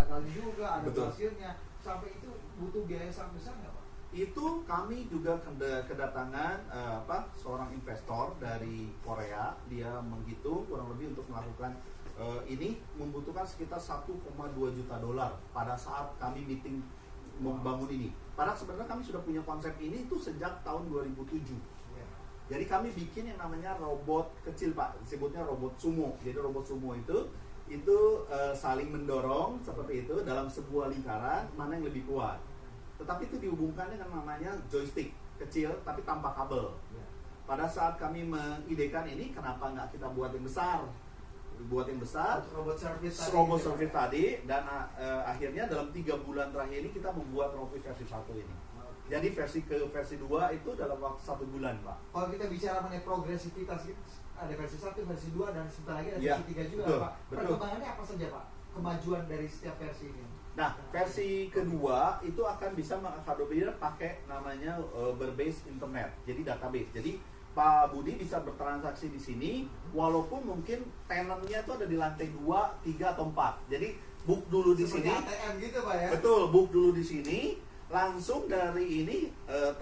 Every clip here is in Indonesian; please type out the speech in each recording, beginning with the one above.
kali juga, ada Betul. hasilnya. Sampai itu butuh biaya sangat besar nggak Pak? Itu kami juga kedatangan seorang investor dari Korea. Dia menghitung kurang lebih untuk melakukan ini membutuhkan sekitar 1,2 juta dolar pada saat kami meeting membangun ini. Padahal sebenarnya kami sudah punya konsep ini itu sejak tahun 2007. Jadi kami bikin yang namanya robot kecil Pak, disebutnya robot sumo. Jadi robot sumo itu saling mendorong seperti itu dalam sebuah lingkaran, mana yang lebih kuat. Tetapi itu dihubungkan dengan namanya joystick kecil tapi tanpa kabel. Pada saat kami mengidekan ini, kenapa nggak kita buat yang besar? Buat yang besar, robot service tadi, dan akhirnya dalam 3 bulan terakhir ini kita membuat Ropi versi 1 ini. Jadi versi 2 itu dalam waktu 1 bulan Pak. Kalau kita bicara mengenai progresivitas, ada versi 1, versi 2, dan sebentar lagi ada Ya, versi 3 juga betul, Pak. Perkembangannya apa saja Pak? Kemajuan dari setiap versi ini? Nah, versi kedua itu akan bisa mengakomodir pakai namanya berbase internet, jadi database. Jadi Pak Budi bisa bertransaksi di sini, walaupun mungkin tenantnya itu ada di lantai 2, 3 atau 4. Jadi book dulu di Seperti sini. ATM gitu Pak ya? Betul, book dulu di sini, langsung dari ini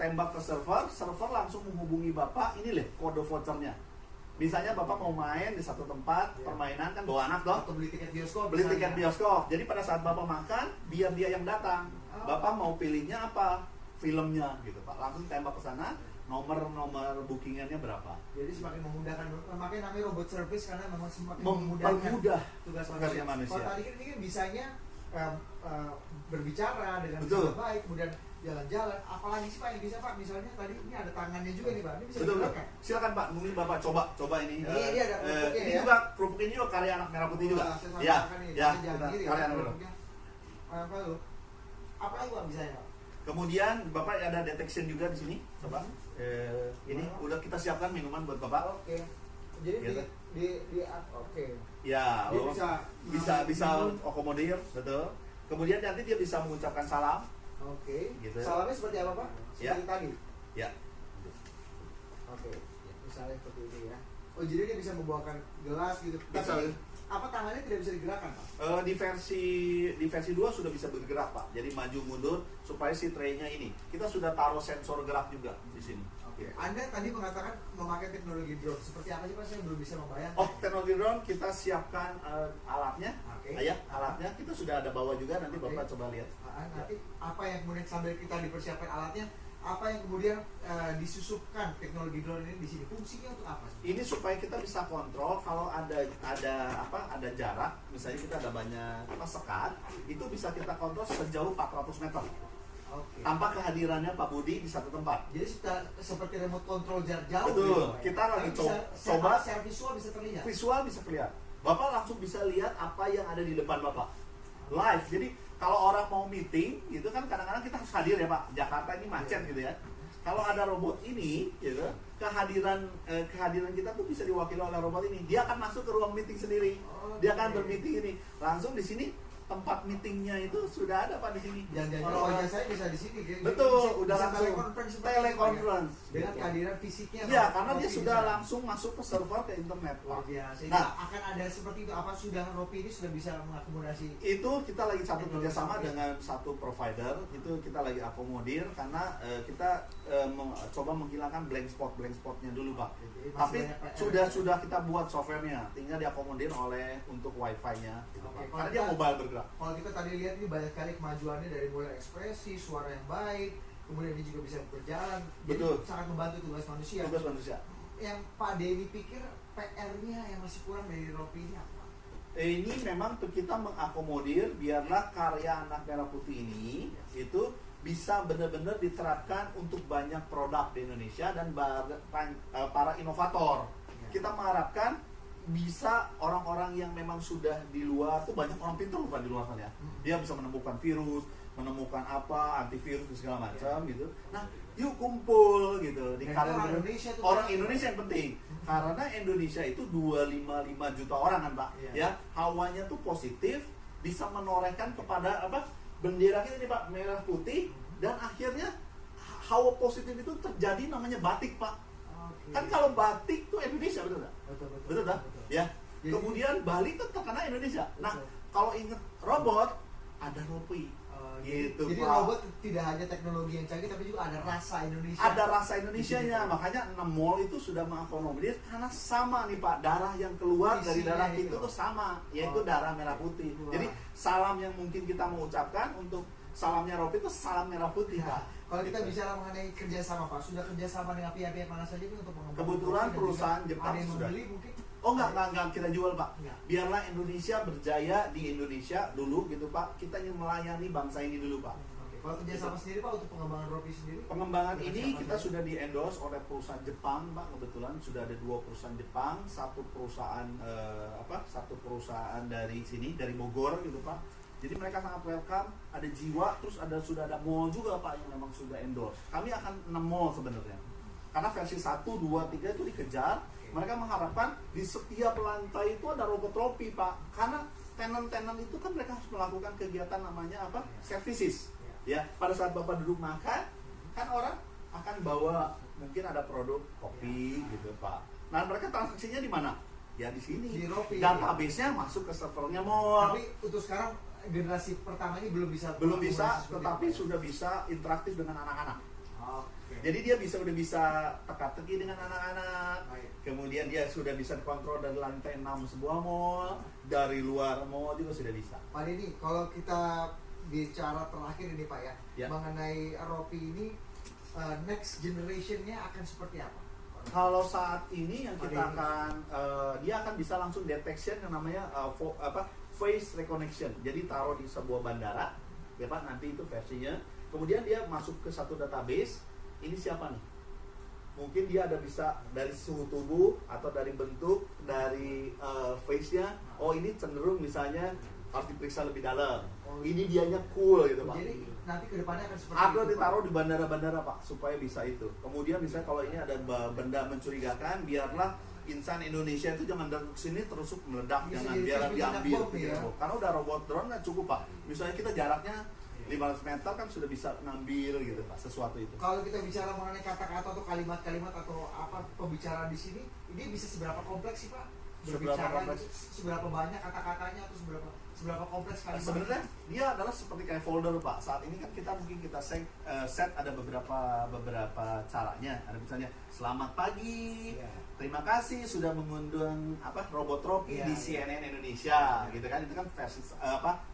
tembak ke server langsung menghubungi Bapak. Ini loh kode vouchernya. Misalnya Bapak mau main di satu tempat, permainan kan bawa anak toh, Atau beli tiket bioskop. beli misalnya. tiket bioskop. Jadi pada saat Bapak makan, biar dia yang datang. Bapak mau pilihnya apa? Filmnya gitu Pak. Langsung tembak ke sana, nomor bookingannya berapa. Jadi semakin memudahkan, makanya namanya robot service karena memang semakin Mempermudah tugas tugasnya manusia. Kalau tadi kan ini kan bisanya berbicara dengan Betul. sangat baik, kemudian jalan-jalan. Apalagi sih Pak yang bisa Pak? Misalnya tadi ini ada tangannya juga nih Pak. Ini bisa Betul, digerakkan. silakan Pak, mungkin Bapak coba ini. Ini ada kerupuknya ini ya? juga kerupuk ini juga karya anak merah putih juga. Saya Ya, sampaikan nih, ya, jangan gini, karya anak merah. kerupuknya. Apa lu? Apa lagi Pak bisanya Pak? Kemudian Bapak ada detection juga di sini. Coba. Ini udah kita siapkan minuman buat Bapak. Oke. Jadi Gitu. oke. Ya, Dia bisa akomodir, betul. Kemudian nanti dia bisa mengucapkan salam. Oke. Gitu. Salamnya seperti apa Pak? Ya. Seperti tadi. Ya. Oke. Misalnya seperti ini ya. Oh jadi dia bisa membawakan gelas gitu. Bisa. Tapi apa tangannya tidak bisa digerakkan Pak? Di versi 2 sudah bisa bergerak Pak. Jadi maju mundur supaya si tray-nya ini. Kita sudah taruh sensor gerak juga di sini. Oke. Anda tadi mengatakan memakai teknologi drone. Seperti apa sih Pak? Saya belum bisa membayangkan. Oh, teknologi drone kita siapkan alatnya. Oke. Ya, alatnya kita sudah ada bawa juga, nanti Oke. Bapak coba lihat. Nanti apa yang kemudian sambil kita dipersiapkan alatnya, apa yang kemudian disusupkan teknologi drone ini di sini? Fungsinya untuk apa sih? Ini supaya kita bisa kontrol kalau ada jarak, misalnya kita ada banyak sekat, itu bisa kita kontrol sejauh 400 meter. Oke. Tanpa kehadirannya Pak Budi di satu tempat. Jadi seperti remote control jarak jauh. Betul. gitu, Pak, ya? Kita lagi Tapi coba. secara visual bisa terlihat. Visual bisa kelihatan. Bapak langsung bisa lihat apa yang ada di depan Bapak. Live. Jadi kalau orang mau meeting gitu kan kadang-kadang kita harus hadir ya Pak. Jakarta ini macet gitu ya. Kalau ada robot ini gitu, kehadiran kita tuh bisa diwakili oleh robot ini. Dia akan masuk ke ruang meeting sendiri. Dia akan bermeeting ini. Langsung di sini tempat meetingnya itu sudah ada Pak di sini. Jangan-jangan Orang-orang- wajah saya bisa di sini. Betul, udah bisa langsung telekonferensi seperti itu, Pak, ya? telekonferensi. Dengan kehadiran fisiknya. Iya, Pak, karena dia Ropi sudah di sana. langsung masuk ke server ke internet. Luar Pak. biasa. Ini Nah, akan ada seperti itu. Apa sudah Ropi ini sudah bisa mengakomodasi? itu kita lagi satu Teknologi kerjasama sampai. dengan satu provider, itu kita lagi akomodir karena kita coba menghilangkan blank spotnya dulu Pak. Jadi masih Tapi banyak PR. sudah kita buat softwarenya, tinggal diakomodir oleh untuk wifi-nya. Gitu, Oke, Pak. kalau Karena dia kita- mobile bergerak. Kalau kita tadi lihat ini banyak sekali kemajuannya dari mulai ekspresi, suara yang baik, kemudian dia juga bisa berjalan. Jadi Betul. sangat membantu tugas manusia. Tugas manusia. Yang Pak Denny pikir PR-nya yang masih kurang dari Ropi ini apa? Ini memang tuh kita mengakomodir biarlah karya anak merah putih ini itu bisa benar-benar diterapkan untuk banyak produk di Indonesia dan para inovator. Ya. Kita mengharapkan bisa orang-orang yang memang sudah di luar tuh banyak orang pintar loh Pak di luar sana ya. Dia bisa menemukan virus, menemukan apa antivirus dan segala macam gitu. Nah, yuk kumpul gitu di Dan karya orang Indonesia tuh orang banyak. Indonesia yang penting. Karena Indonesia itu 255 juta orang kan Pak. Iya. Ya, hawanya tuh positif, bisa menorehkan kepada apa? Bendera kita nih Pak, merah putih dan akhirnya hawa positif itu terjadi namanya batik Pak. Oke. Kan kalau batik tuh Indonesia betul nggak? betul Betul tak? Ya. Jadi- Kemudian Bali kan terkenal Indonesia. Nah, Betul. kalau inget robot, ada Ropi. Jadi Gitu, Pak. robot tidak hanya teknologi yang canggih tapi juga ada rasa Indonesia. Ada rasa Indonesianya, makanya 6 mall itu sudah mengakomodir karena sama nih Pak, darah yang keluar dari Isinya darah itu. itu tuh sama, yaitu Oh. darah merah putih. Wah. Jadi salam yang mungkin kita mau ucapkan untuk salamnya Ropi itu salam merah putih Nah, Pak. kalau kita Gitu. bicara mengenai kerjasama Pak, sudah kerjasama dengan pihak-pihak mana saja nih untuk mengembangkan Kebetulan Ropi dan perusahaan juga Jepang ada yang sudah. membeli mungkin? Oh enggak kita jual Pak. Enggak. Biarlah Indonesia berjaya di Indonesia dulu gitu Pak. Kita ingin melayani bangsa ini dulu Pak. Oke. Kalau kerjasama sendiri Pak untuk pengembangan Ropi sendiri? Pengembangan Dengan ini siapa kita saja? sudah di-endorse oleh perusahaan Jepang Pak. Kebetulan sudah ada 2 perusahaan Jepang, satu perusahaan dari sini, dari Bogor gitu Pak. Jadi mereka sangat welcome, ada jiwa, terus sudah ada mall juga Pak yang memang sudah endorse. Kami akan 6 mall sebenarnya. Karena versi 1, 2, 3 itu dikejar. Mereka mengharapkan di setiap lantai itu ada robot Ropi Pak. Karena tenan-tenan itu kan mereka harus melakukan kegiatan namanya apa? Services. Ya, pada saat Bapak duduk makan, kan orang akan bawa mungkin ada produk kopi gitu Pak. Nah, mereka transaksinya di mana? Ya di sini. Di Ropi. Database-nya masuk ke servernya mall. Tapi untuk sekarang generasi pertama ini belum bisa Belum bisa, seperti tetapi itu. sudah bisa interaktif dengan anak-anak. Oke. Jadi dia udah bisa teka-teki dengan anak-anak. Baik. Kemudian dia sudah bisa dikontrol dari lantai 6 sebuah mall, dari luar mall juga sudah bisa. Pak Denny, kalau kita bicara terakhir ini Pak ya, Ya. mengenai Ropi ini next generation-nya akan seperti apa? Kalau saat ini yang kita Ada ini. akan dia akan bisa langsung detection yang namanya face recognition. Jadi taruh di sebuah bandara, ya Pak, nanti itu versinya. Kemudian dia masuk ke satu database. Ini siapa nih? Mungkin dia ada bisa dari suhu tubuh atau dari bentuk, dari face-nya. Oh ini cenderung misalnya harus diperiksa lebih dalam. Oh, Ini dianya cool gitu Pak. Jadi nanti kedepannya akan seperti Ada itu, Pak. ditaruh di bandara-bandara Pak supaya bisa itu. Kemudian misalnya kalau ini ada benda mencurigakan, biarlah insan Indonesia itu jangan datang ke sini terus meledak, Bisa jangan jadi biar bencana diambil. bom ya. Karena udah robot drone kan cukup Pak. Misalnya kita jaraknya 500 meter kan sudah bisa ngambil gitu Pak sesuatu itu. Kalau kita bicara mengenai kata-kata atau kalimat-kalimat atau apa pembicaraan di sini, ini bisa seberapa kompleks sih Pak? Seberapa Berbicara kompleks? gitu, seberapa banyak kata-katanya atau seberapa kompleks kalimat? Sebenarnya dia adalah seperti kayak folder Pak. Saat ini kan kita mungkin kita set ada beberapa caranya. Ada misalnya selamat pagi. Iya. Terima kasih sudah mengundang robot Ropi Iya, di iya. CNN Indonesia, gitu kan? Itu kan versi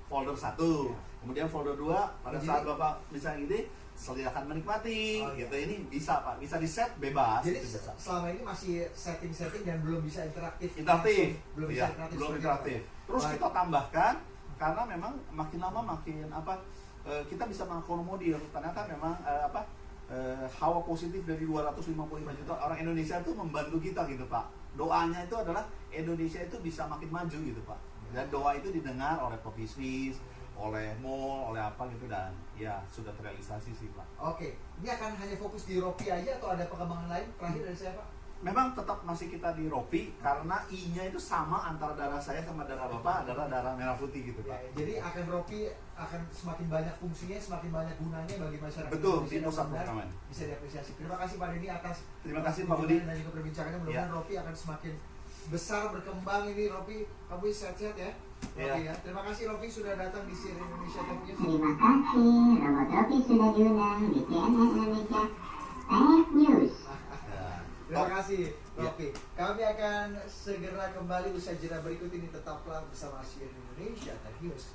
folder 1. Iya. Kemudian folder 2 pada Jadi- saat Bapak misalnya gini, silakan menikmati, Oh, iya. gitu. Ini bisa Pak, bisa di set bebas. Jadi itu bisa. selama ini masih setting-setting dan belum bisa interaktif. Interaktif, langsung. Belum bisa iya, interaktif. belum seperti interaktif. itu. Terus Baik. kita tambahkan karena memang makin lama makin kita bisa mengakomodir. Ternyata memang hawa positif dari 255 juta orang Indonesia itu membantu kita gitu Pak. Doanya itu adalah Indonesia itu bisa makin maju gitu Pak. Dan doa itu didengar oleh pebisnis, oleh mall, oleh apa gitu, dan ya sudah terrealisasi sih Pak. Oke, ini akan hanya fokus di Ropi aja atau ada pengembangan lain? Terakhir dari saya Pak. Memang tetap masih kita di Ropi karena I-nya itu sama antara darah saya sama darah Bapak adalah darah merah putih gitu Ya, Pak. jadi akan Ropi akan semakin banyak fungsinya, semakin banyak gunanya bagi masyarakat Betul, Indonesia di dan pusat benar-benar pemakaman. bisa diapresiasi. Terima kasih Pak Denny atas Terima kasih Pak Budi. kunjungan dan juga perbincangannya. Mudah-mudahan Ya. Ropi akan semakin besar berkembang ini. Ropi, kamu sehat-sehat ya. Ropi ya. Terima kasih Ropi sudah datang di CNN Indonesia Tech News. Terima kasih, Robot Ropi sudah diundang di CNN Indonesia Tech News. Terima kasih Ya. Ropi. Kami akan segera kembali usai jeda berikut ini. Tetaplah bersama CNN Indonesia Tech News.